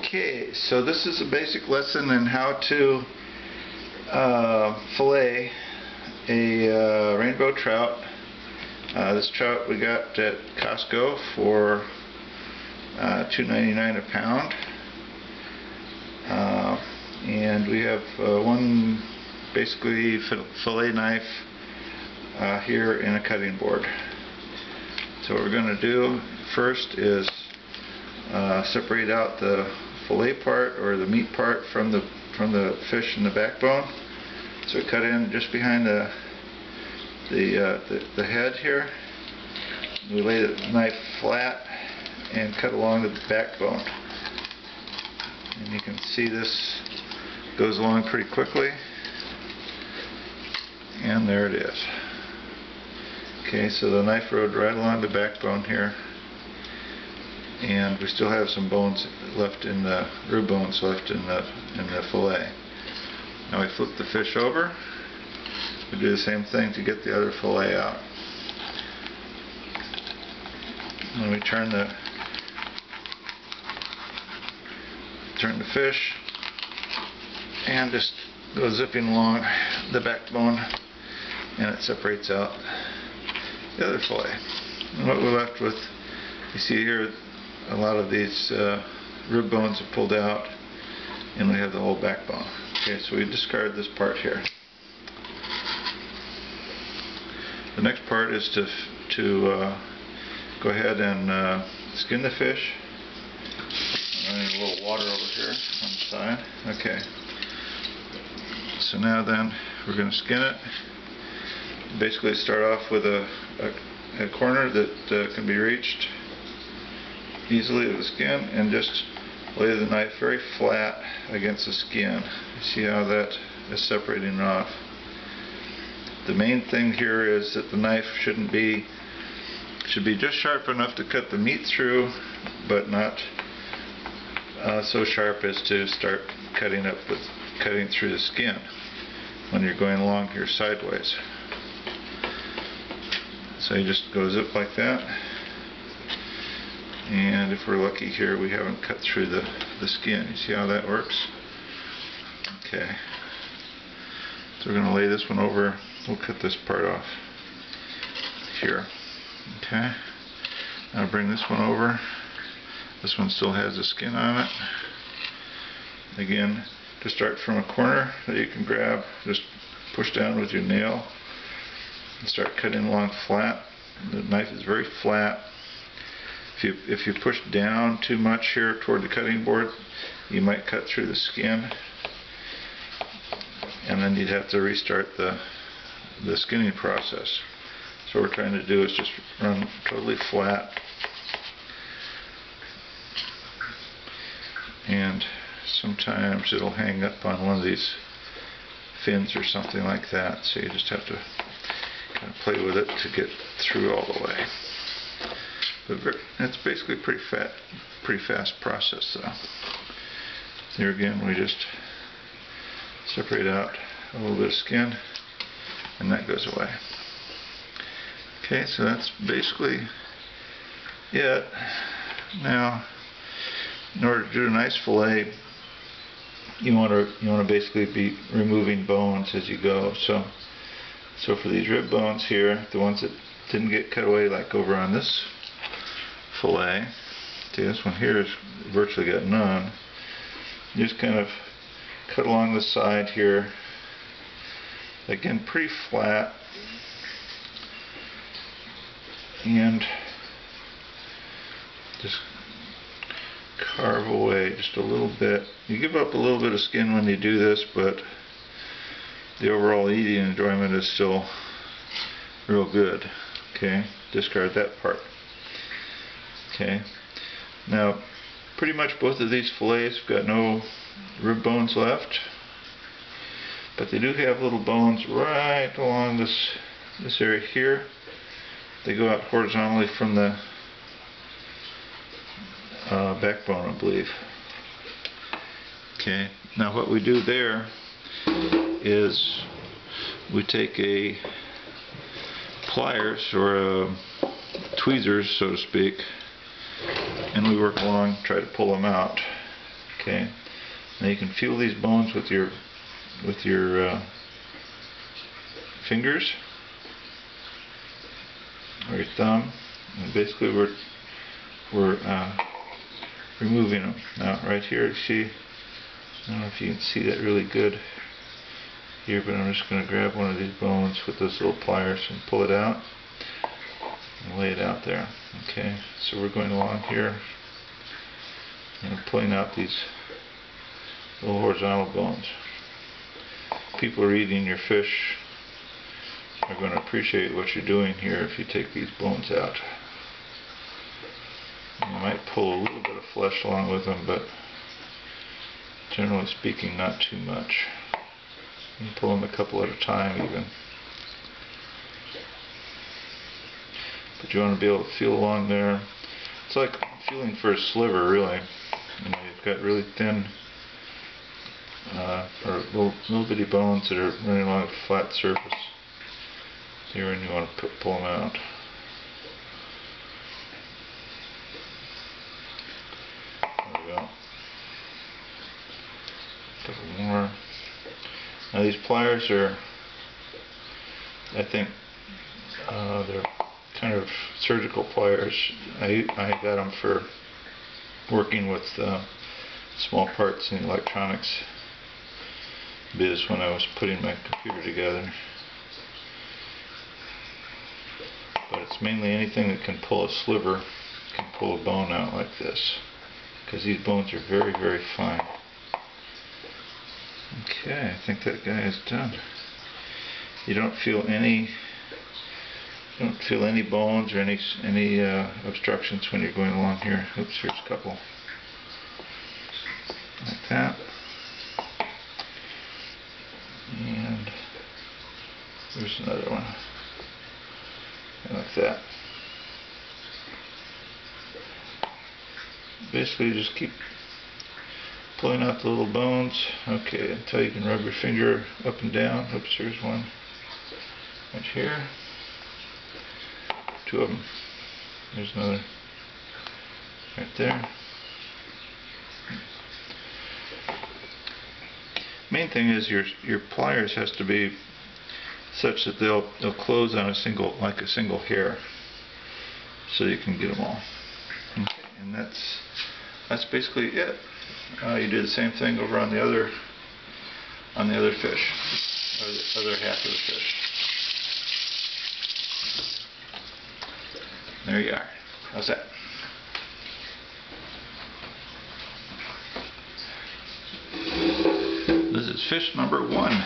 Okay, so this is a basic lesson in how to fillet a rainbow trout. This trout we got at Costco for $2.99 a pound, and we have one basically fillet knife here in a cutting board. So what we're going to do first is separate out the fillet part or the meat part from the fish and the backbone. So cut in just behind the head here. We lay the knife flat and cut along the backbone. And you can see this goes along pretty quickly. And there it is. Okay, so the knife rode right along the backbone here. And we still have some bones left in the rib bones left in the fillet. Now we flip the fish over. We do the same thing to get the other fillet out. And we turn the fish and just go zipping along the backbone, and it separates out the other fillet. And what we're left with, you see here, a lot of these rib bones are pulled out, and we have the whole backbone. Okay, so we discard this part here. The next part is to go ahead and skin the fish. I'm running a little water over here on the side. Okay. So now then we're going to skin it. Basically start off with a corner that can be reached easily with the skin, and just lay the knife very flat against the skin. You see how that is separating off. The main thing here is that the knife should be just sharp enough to cut the meat through, but not so sharp as to start cutting through the skin when you're going along here sideways. So you just go zip like that. And if we're lucky here, we haven't cut through the skin. You see how that works? Okay. So we're going to lay this one over. We'll cut this part off here. Okay. Now bring this one over. This one still has the skin on it. Again, to start from a corner that you can grab, just push down with your nail and start cutting along flat. The knife is very flat. If you push down too much here toward the cutting board, you might cut through the skin, and then you'd have to restart the skinning process. So what we're trying to do is just run totally flat, and sometimes it'll hang up on one of these fins or something like that, so you just have to kind of play with it to get through all the way. But it's basically a pretty fast process though. Here again, we just separate out a little bit of skin, and that goes away. Okay, so that's basically it. Now, in order to do a nice fillet, you want to basically be removing bones as you go. So for these rib bones here, the ones that didn't get cut away, like over on this fillet, see, this one here has virtually got none. You just kind of cut along the side here, again pretty flat, and just carve away just a little bit. You give up a little bit of skin when you do this, but the overall eating enjoyment is still real good. Okay, discard that part. Okay, now pretty much both of these fillets have got no rib bones left, but they do have little bones right along this area here. They go out horizontally from the backbone, I believe. Okay, now what we do there is we take a pliers or tweezers, so to speak, and we work along, try to pull them out. Okay. Now you can feel these bones with your fingers or your thumb, and basically we're removing them. Now right here, see, I don't know if you can see that really good here, but I'm just going to grab one of these bones with those little pliers and pull it out and lay it out there. Okay, so we're going along here and pulling out these little horizontal bones. People are eating your fish are going to appreciate what you're doing here if you take these bones out. You might pull a little bit of flesh along with them, but generally speaking, not too much. You can pull them a couple at a time even. But you want to be able to feel along there. It's like feeling for a sliver, really. You know, you've got really thin or little bitty bones that are running along a flat surface here, and you want to pull them out. There we go. A couple more. Now these pliers are, I think, they're kind of surgical pliers. I got them for working with small parts in the electronics biz when I was putting my computer together. But it's mainly anything that can pull a sliver, can pull a bone out like this, because these bones are very, very fine. Okay, I think that guy is done. You don't feel any bones or any obstructions when you're going along here. Oops, here's a couple. Like that. And there's another one. And like that. Basically just keep pulling out the little bones. Okay, until you can rub your finger up and down. Oops, here's one. Right here. Two of them. There's another. Right there. Main thing is your pliers has to be such that they'll close on a single hair, so you can get them all. Okay, and that's basically it. You do the same thing over on the other fish, or the other half of the fish. There you are. How's that? This is fish number 1.